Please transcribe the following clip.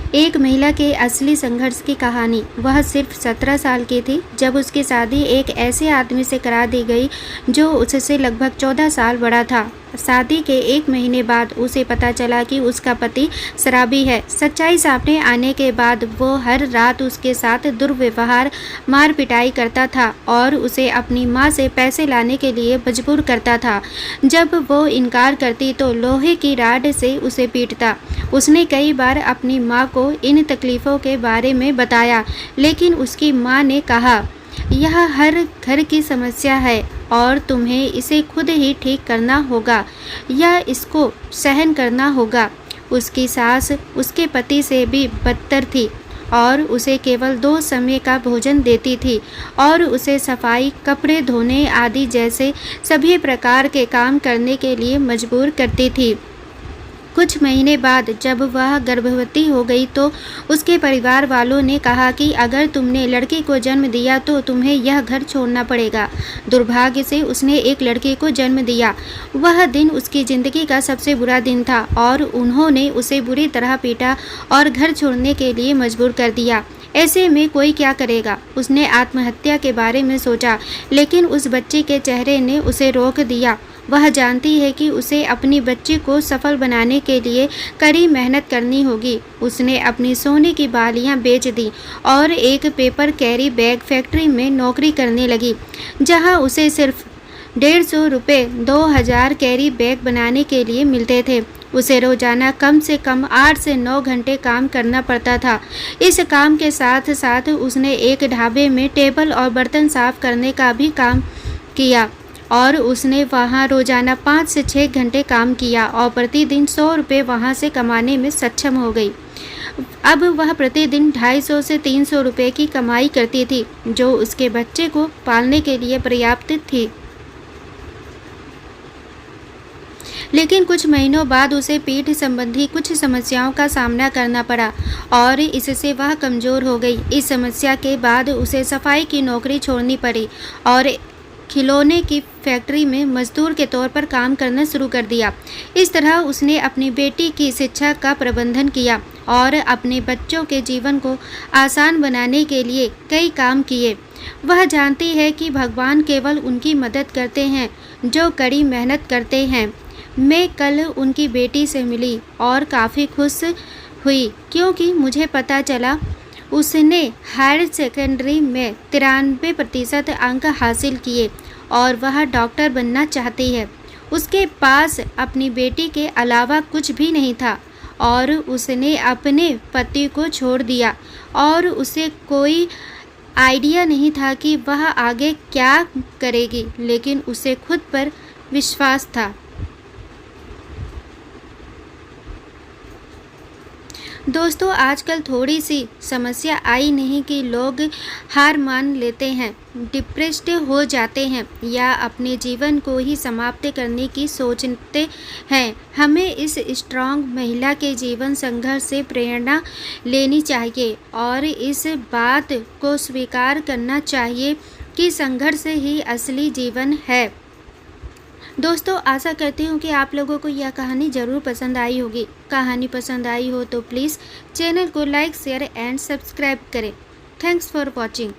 एक महिला के असली संघर्ष की कहानी। वह सिर्फ 17 साल की थी जब उसकी शादी एक ऐसे आदमी से करा दी गई जो उससे लगभग 14 साल बड़ा था। शादी के 1 महीने बाद उसे पता चला कि उसका पति शराबी है। सच्चाई सामने आने के बाद वो हर रात उसके साथ दुर्व्यवहार, मार पिटाई करता था और उसे अपनी माँ से पैसे लाने के लिए मजबूर करता था। जब वो इनकार करती तो लोहे की राड से उसे पीटता। उसने कई बार अपनी माँ को इन तकलीफ़ों के बारे में बताया, लेकिन उसकी माँ ने कहा, यह हर घर की समस्या है और तुम्हें इसे खुद ही ठीक करना होगा या इसको सहन करना होगा। उसकी सास उसके पति से भी बदतर थी और उसे केवल 2 समय का भोजन देती थी और उसे सफाई, कपड़े धोने आदि जैसे सभी प्रकार के काम करने के लिए मजबूर करती थी। कुछ महीने बाद जब वह गर्भवती हो गई तो उसके परिवार वालों ने कहा कि अगर तुमने लड़की को जन्म दिया तो तुम्हें यह घर छोड़ना पड़ेगा। दुर्भाग्य से उसने एक लड़के को जन्म दिया। वह दिन उसकी ज़िंदगी का सबसे बुरा दिन था और उन्होंने उसे बुरी तरह पीटा और घर छोड़ने के लिए मजबूर कर दिया। ऐसे में कोई क्या करेगा? उसने आत्महत्या के बारे में सोचा, लेकिन उस बच्चे के चेहरे ने उसे रोक दिया। वह जानती है कि उसे अपनी बच्ची को सफल बनाने के लिए कड़ी मेहनत करनी होगी। उसने अपनी सोने की बालियां बेच दी और एक पेपर कैरी बैग फैक्ट्री में नौकरी करने लगी, जहां उसे सिर्फ 150 रुपये 2000 कैरी बैग बनाने के लिए मिलते थे। उसे रोजाना कम से कम 8 से 9 घंटे काम करना पड़ता था। इस काम के साथ साथ उसने एक ढाबे में टेबल और बर्तन साफ करने का भी काम किया और उसने वहां रोजाना 5 से 6 घंटे काम किया और प्रतिदिन 100 रुपये वहां से कमाने में सक्षम हो गई। अब वह प्रतिदिन 250 से 300 रुपये की कमाई करती थी, जो उसके बच्चे को पालने के लिए पर्याप्त थी। लेकिन कुछ महीनों बाद उसे पीठ संबंधी कुछ समस्याओं का सामना करना पड़ा और इससे वह कमज़ोर हो गई। इस समस्या के बाद उसे सफाई की नौकरी छोड़नी पड़ी और खिलौने की फैक्ट्री में मजदूर के तौर पर काम करना शुरू कर दिया। इस तरह उसने अपनी बेटी की शिक्षा का प्रबंधन किया और अपने बच्चों के जीवन को आसान बनाने के लिए कई काम किए। वह जानती है कि भगवान केवल उनकी मदद करते हैं जो कड़ी मेहनत करते हैं। मैं कल उनकी बेटी से मिली और काफ़ी खुश हुई क्योंकि मुझे पता चला उसने हायर सेकेंडरी में 93% अंक हासिल किए और वह डॉक्टर बनना चाहती है। उसके पास अपनी बेटी के अलावा कुछ भी नहीं था और उसने अपने पति को छोड़ दिया और उसे कोई आइडिया नहीं था कि वह आगे क्या करेगी, लेकिन उसे खुद पर विश्वास था। दोस्तों, आजकल थोड़ी सी समस्या आई नहीं कि लोग हार मान लेते हैं, डिप्रेस्ड हो जाते हैं या अपने जीवन को ही समाप्त करने की सोचते हैं। हमें इस स्ट्रॉन्ग महिला के जीवन संघर्ष से प्रेरणा लेनी चाहिए और इस बात को स्वीकार करना चाहिए कि संघर्ष ही असली जीवन है। दोस्तों, आशा करती हूँ कि आप लोगों को यह कहानी ज़रूर पसंद आई होगी। कहानी पसंद आई हो तो प्लीज़ चैनल को लाइक, शेयर एंड सब्सक्राइब करें। Thanks for watching.